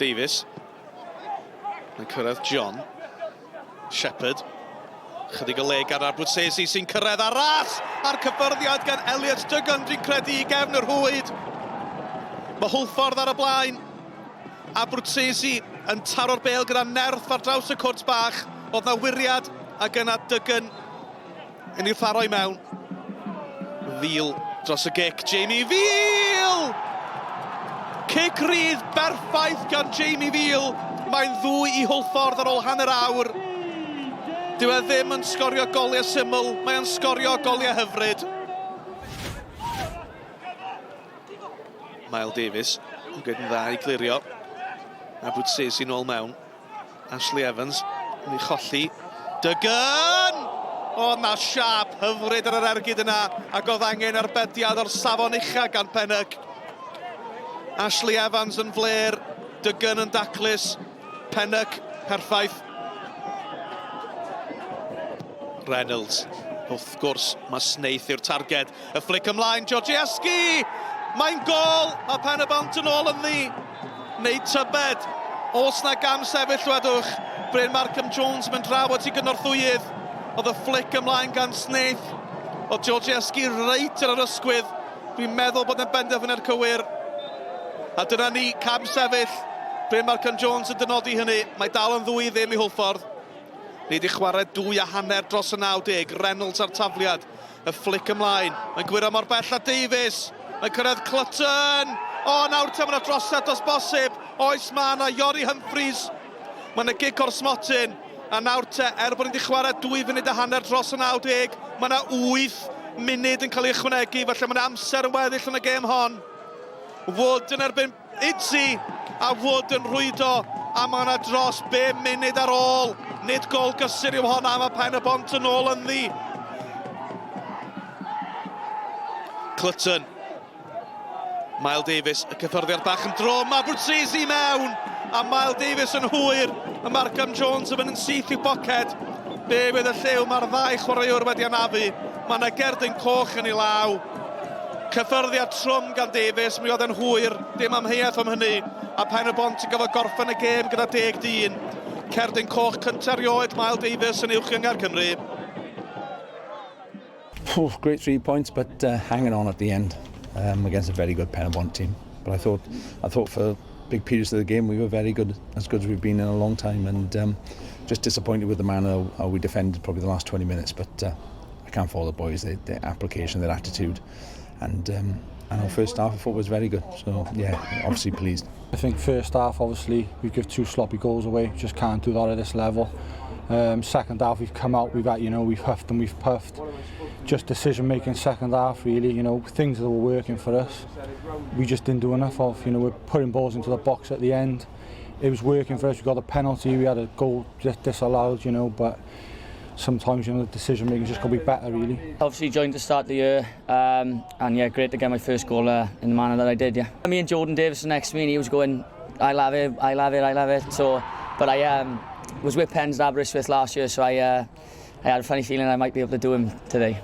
Davies. Mae'n cyrraedd John. Shepherd. Chydig o le gan Abruzzesi sy'n cyrraedd ar ras a'r cyffyrddiad gan Elliot Duggan, dwi'n credu, i gefn yr hwyd. Mae Hwlffordd ar y blaen. Abruzzesi yn taro'r bêl gyda nerth ar draws y cwrt bach. Oedd na wiriad ac yna Duggan yn i'w tharo i mewn. Fiel dros y gic, Jamie Fiel! Cic rydd berffaith gan Jamie Fiel. Mae'n ddwy i Hwlffordd ar ôl hanner awr. Dyw e ddim yn sgorio goliau syml, mae'n sgorio goliau hyfryd. Mael Davies yn gwneud yn dda i glirio. Abruzzesi nôl mewn. Ashley Evans yn ei cholli. Duggan! O, na siap hyfryd ar yr ergyd yna, ac oedd angen arbediad o'r safon ucha gan Pennock. Ashley Evans yn fler, Duggan yn daclus, Pennock perffaith. Reynolds, wrth gwrs, mae Snaith yw'r targed. Y flic ymlaen, Georgieski! Mae'n gol, a Pen-y-bont yn ôl yn ddi. Neu tybed, os na gam sefyll wedwch. Bryn Markham Jones mynd draw at i gynorthwyydd. Oedd y flic ymlaen gan Snaith. Oedd Georgieski reit ar yr ysgwydd. Dwi'n meddwl bod yn benderfynu'r cywir. A dyna ni, cam sefyll. Bryn Markham Jones yn dynodi hynny. Mae dal yn ddwy ddim i Hwlffordd. Ni wedi chwarae 2.5 dros y 90. Reynolds ar tafliad. Y flic ymlaen. Mae'n gwiro mor bell a Davies. Mae'n cyrraedd Clutton. O, nawr te mae'n droset os bosib. Oes ma na Iori Humphreys. Mae'n y gic o'r smotyn. A nawr te, bod ni wedi chwarae 2.5 dros y 90. Mae na 8 munud yn cael ei ychwanegu. Felly mae'n amser yn weddill yn y gêm hon. Wood yn erbyn Idzi. A Wood yn rhwydo. A mae yna dros 5 munud ar ôl. Nid gol gysur yw honna, mae Pen-y-bont yn ôl yn ddi. Clutton. Mael Davies, y cyffyrddiad bach yn drwm, a Abruzzesi mewn. A Mael Davies yn hwyr. A Markham Jones yn mynd yn syth i'w boced. Be bydd y lliw, mae'r ddau chwaraewr wedi anafu. Mae yna gerdyn coch yn ei law. Cyffyrddiad trwm gan Davies, mi oedd yn hwyr. Dim amheuaeth am hynny. A Pen-y-bont yn gyfo gorffen y gêm gyda 10-1. Cerdyn coch cyntaf erioed, Mael Davies yn uwch yngor Cymru. Great 3 points, but hanging on at the end against a very good Pen-y-bont team. But I thought for big periods of the game we were very good, as good as we've been in a long time, and just disappointed with the manner how we defended probably the last 20 minutes. But I can't fault the boys, their application, their attitude, and our first half I thought was very good. So yeah, obviously pleased. I think first half, obviously, we give 2 sloppy goals away. Just can't do that at this level. Second half, we've come out, we've huffed and we've puffed. Just decision making second half, really. Things that were working for us, we just didn't do enough of. We're putting balls into the box at the end. It was working for us. We got a penalty. We had a goal disallowed. But sometimes the decision making just got to be better, really. Obviously joined to start the year, and yeah, great to get my first goal in the manner that I did. Yeah, me and Jordan Davis next to me, and he was going, I love it, I love it, I love it. So, but I was with Pens at Aberystwyth last year, so I had a funny feeling I might be able to do him today.